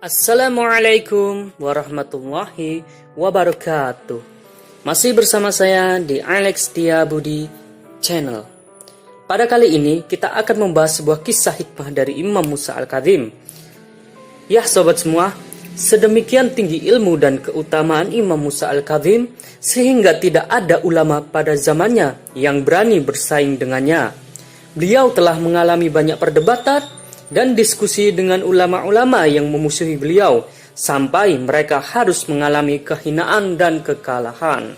Assalamualaikum warahmatullahi wabarakatuh. Masih bersama saya di Alex Tia Budi Channel. Pada kali ini kita akan membahas sebuah kisah hikmah dari Imam Musa Al-Kadzim. Ya sobat semua, sedemikian tinggi ilmu dan keutamaan Imam Musa Al-Kadzim sehingga tidak ada ulama pada zamannya yang berani bersaing dengannya. Beliau telah mengalami banyak perdebatan dan diskusi dengan ulama-ulama yang memusuhi beliau, sampai mereka harus mengalami kehinaan dan kekalahan.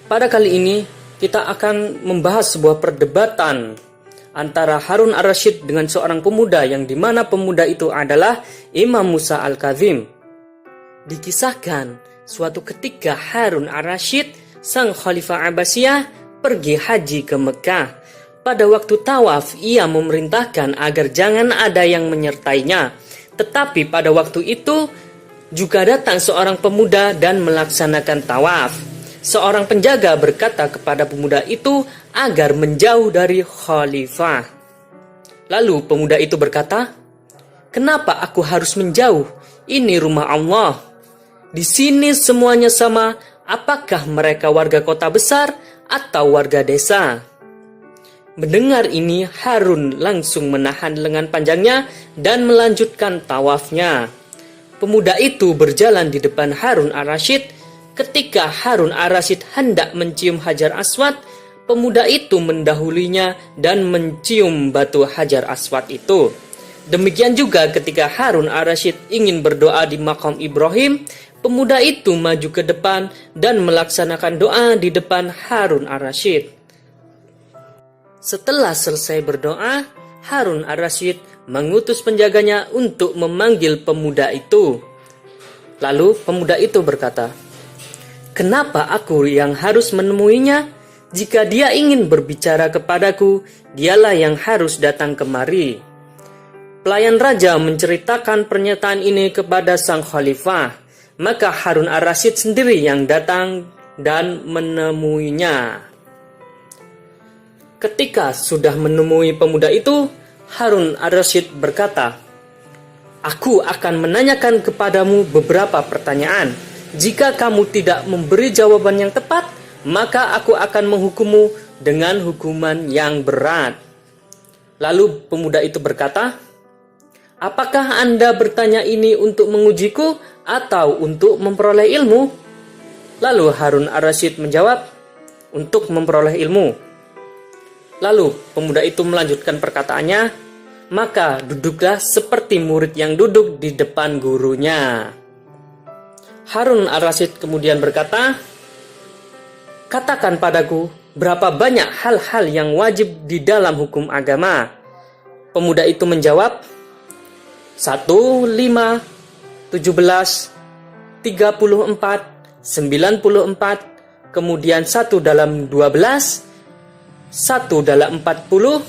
Pada kali ini, kita akan membahas sebuah perdebatan antara Harun Ar-Rasyid dengan seorang pemuda yang dimana pemuda itu adalah Imam Musa Al-Kadzim. Dikisahkan, suatu ketika Harun Ar-Rasyid, sang Khalifah Abbasiyah, pergi haji ke Mekah. Pada waktu tawaf, ia memerintahkan agar jangan ada yang menyertainya. Tetapi pada waktu itu juga datang seorang pemuda dan melaksanakan tawaf. Seorang penjaga berkata kepada pemuda itu agar menjauh dari khalifah. Lalu pemuda itu berkata, "Kenapa aku harus menjauh? Ini rumah Allah. Di sini semuanya sama, apakah mereka warga kota besar atau warga desa?" Mendengar ini, Harun langsung menahan lengan panjangnya dan melanjutkan tawafnya. Pemuda itu berjalan di depan Harun Ar-Rasyid. Ketika Harun Ar-Rasyid hendak mencium Hajar Aswad, pemuda itu mendahulinya dan mencium batu Hajar Aswad itu. Demikian juga ketika Harun Ar-Rasyid ingin berdoa di Maqam Ibrahim, pemuda itu maju ke depan dan melaksanakan doa di depan Harun Ar-Rasyid. Setelah selesai berdoa, Harun Ar-Rasyid mengutus penjaganya untuk memanggil pemuda itu. Lalu pemuda itu berkata, "Kenapa aku yang harus menemuinya? Jika dia ingin berbicara kepadaku, dialah yang harus datang kemari." Pelayan raja menceritakan pernyataan ini kepada sang khalifah. Maka Harun Ar-Rasyid sendiri yang datang dan menemuinya. Ketika sudah menemui pemuda itu, Harun Ar-Rasyid berkata, "Aku akan menanyakan kepadamu beberapa pertanyaan. Jika kamu tidak memberi jawaban yang tepat, maka aku akan menghukummu dengan hukuman yang berat." Lalu pemuda itu berkata, "Apakah Anda bertanya ini untuk mengujiku atau untuk memperoleh ilmu?" Lalu Harun Ar-Rasyid menjawab, "Untuk memperoleh ilmu." Lalu pemuda itu melanjutkan perkataannya, "Maka duduklah seperti murid yang duduk di depan gurunya." Harun Ar-Rasyid kemudian berkata, "Katakan padaku, berapa banyak hal-hal yang wajib di dalam hukum agama?" Pemuda itu menjawab, 1, 5, 17, 34, 94, kemudian 1 dalam 12, 1 dalam 40,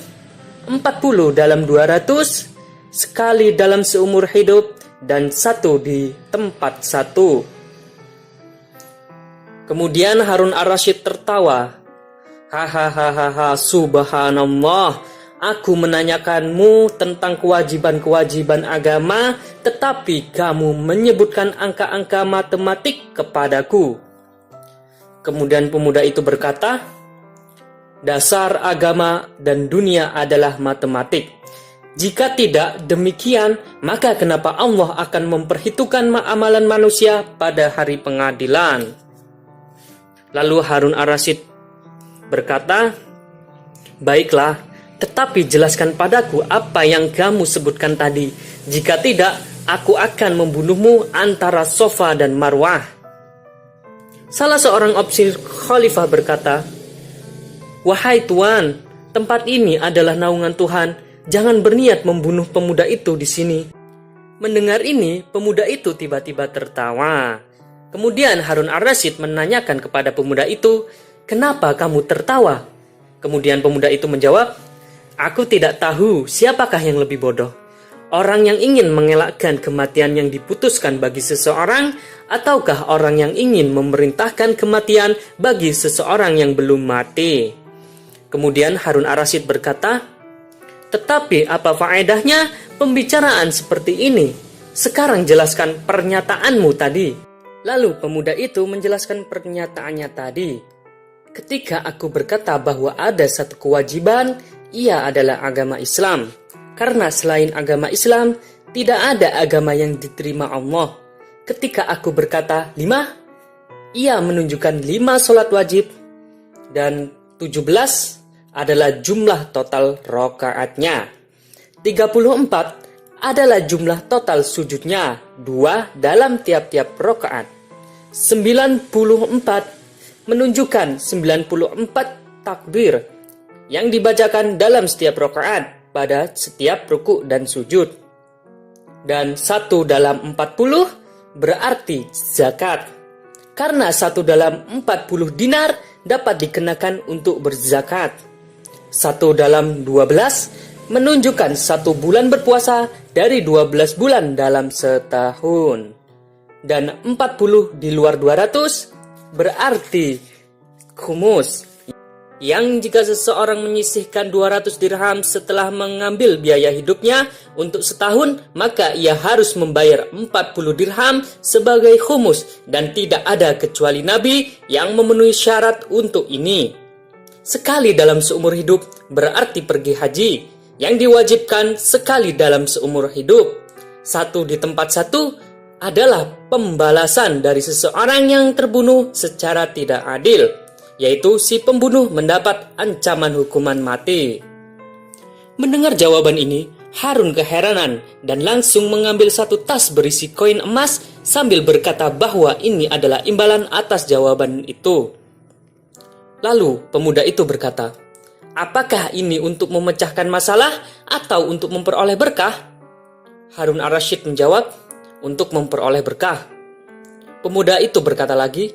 40 dalam 200, sekali dalam seumur hidup, dan 1 di tempat 1. Kemudian Harun Ar-Rasyid tertawa. "Hahaha, subhanallah, aku menanyakanmu tentang kewajiban-kewajiban agama, tetapi kamu menyebutkan angka-angka matematik kepadaku." Kemudian pemuda itu berkata, "Dasar agama dan dunia adalah matematik. Jika tidak demikian, maka kenapa Allah akan memperhitungkan amalan manusia pada hari pengadilan?" Lalu Harun Ar-Rasyid berkata, "Baiklah, tetapi jelaskan padaku apa yang kamu sebutkan tadi. Jika tidak, aku akan membunuhmu antara Safa dan Marwah." Salah seorang opsi khalifah berkata, "Wahai Tuan, tempat ini adalah naungan Tuhan. Jangan berniat membunuh pemuda itu di sini." Mendengar ini, pemuda itu tiba-tiba tertawa. Kemudian Harun Ar-Rasyid menanyakan kepada pemuda itu, "Kenapa kamu tertawa?" Kemudian pemuda itu menjawab, "Aku tidak tahu siapakah yang lebih bodoh. Orang yang ingin mengelakkan kematian yang diputuskan bagi seseorang, ataukah orang yang ingin memerintahkan kematian bagi seseorang yang belum mati?" Kemudian Harun Ar-Rasyid berkata, "Tetapi apa faedahnya pembicaraan seperti ini? Sekarang jelaskan pernyataanmu tadi. Lalu pemuda itu menjelaskan pernyataannya tadi. Ketika aku berkata bahwa ada satu kewajiban, ia adalah agama Islam. Karena selain agama Islam, tidak ada agama yang diterima Allah. Ketika aku berkata 5, ia menunjukkan 5 sholat wajib. Dan 17 adalah jumlah total rakaatnya. 34 adalah jumlah total sujudnya, 2 dalam tiap-tiap rakaat. 94 menunjukkan 94 takbir yang dibacakan dalam setiap rakaat pada setiap ruku dan sujud. Dan 1 dalam 40 berarti zakat. Karena 1 dalam 40 dinar dapat dikenakan untuk berzakat. 1 dalam 12 menunjukkan 1 bulan berpuasa dari 12 bulan dalam setahun. Dan 40 di luar 200 berarti khumus, yang jika seseorang menyisihkan 200 dirham setelah mengambil biaya hidupnya untuk setahun, maka ia harus membayar 40 dirham sebagai khumus, dan tidak ada kecuali Nabi yang memenuhi syarat untuk ini. Sekali dalam seumur hidup berarti pergi haji, yang diwajibkan sekali dalam seumur hidup. 1 di tempat 1 adalah pembalasan dari seseorang yang terbunuh secara tidak adil, yaitu si pembunuh mendapat ancaman hukuman mati. Mendengar jawaban ini, Harun keheranan dan langsung mengambil 1 tas berisi koin emas sambil berkata bahwa ini adalah imbalan atas jawaban itu. Lalu pemuda itu berkata, "Apakah ini untuk memecahkan masalah atau untuk memperoleh berkah?" Harun ar-Rasyid menjawab, "Untuk memperoleh berkah." Pemuda itu berkata lagi,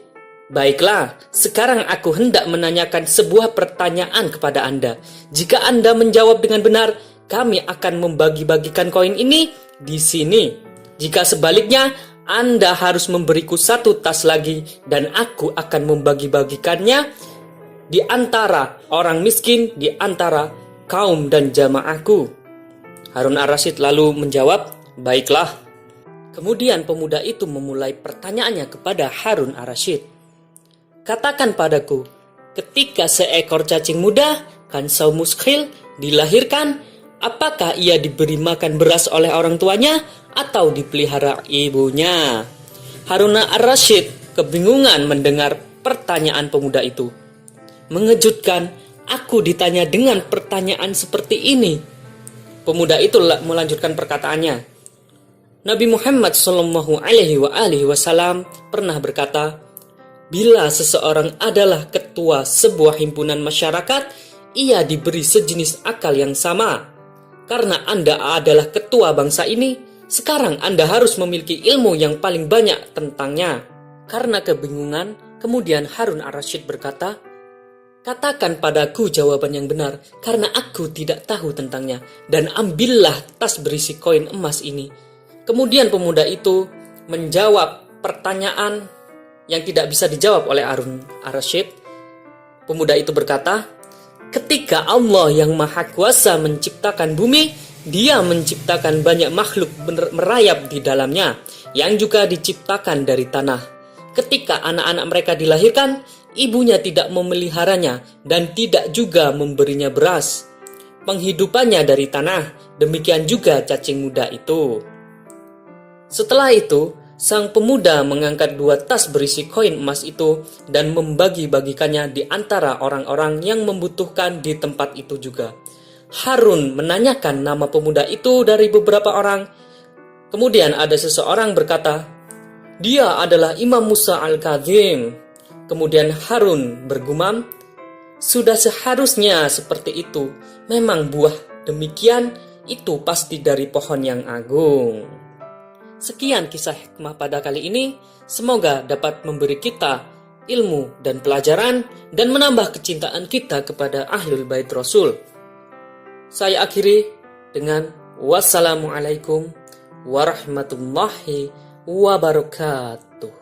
"Baiklah, sekarang aku hendak menanyakan sebuah pertanyaan kepada Anda. Jika Anda menjawab dengan benar, kami akan membagi-bagikan koin ini di sini. Jika sebaliknya, Anda harus memberiku 1 tas lagi dan aku akan membagi-bagikannya di antara orang miskin, di antara kaum dan jamaahku." Harun ar-Rasyid lalu menjawab, "Baiklah." Kemudian pemuda itu memulai pertanyaannya kepada Harun ar-Rasyid. "Katakan padaku, ketika seekor cacing muda, kansau muskhil, dilahirkan, apakah ia diberi makan beras oleh orang tuanya atau dipelihara ibunya?" Harun ar-Rasyid kebingungan mendengar pertanyaan pemuda itu. "Mengejutkan, aku ditanya dengan pertanyaan seperti ini." Pemuda itu melanjutkan perkataannya. Nabi Muhammad SAW pernah berkata, "Bila seseorang adalah ketua sebuah himpunan masyarakat, ia diberi sejenis akal yang sama. Karena Anda adalah ketua bangsa ini, sekarang Anda harus memiliki ilmu yang paling banyak tentangnya." Karena kebingungan, kemudian Harun ar-Rasyid berkata, "Katakan padaku jawaban yang benar, karena aku tidak tahu tentangnya, dan ambillah tas berisi koin emas ini." Kemudian pemuda itu menjawab pertanyaan yang tidak bisa dijawab oleh Harun ar-Rasyid. Pemuda itu berkata, "Ketika Allah yang Maha Kuasa menciptakan bumi, Dia menciptakan banyak makhluk merayap di dalamnya, yang juga diciptakan dari tanah. Ketika anak-anak mereka dilahirkan, ibunya tidak memeliharanya dan tidak juga memberinya beras. Penghidupannya dari tanah, demikian juga cacing muda itu." Setelah itu, sang pemuda mengangkat 2 tas berisi koin emas itu dan membagi-bagikannya di antara orang-orang yang membutuhkan di tempat itu juga. Harun menanyakan nama pemuda itu dari beberapa orang. Kemudian ada seseorang berkata, "Dia adalah Imam Musa al-Kadzim." Kemudian Harun bergumam, "Sudah seharusnya seperti itu. Memang buah demikian itu pasti dari pohon yang agung." Sekian kisah hikmah pada kali ini. Semoga dapat memberi kita ilmu dan pelajaran dan menambah kecintaan kita kepada Ahlul Bait Rasul. Saya akhiri dengan wassalamualaikum warahmatullahi wabarakatuh.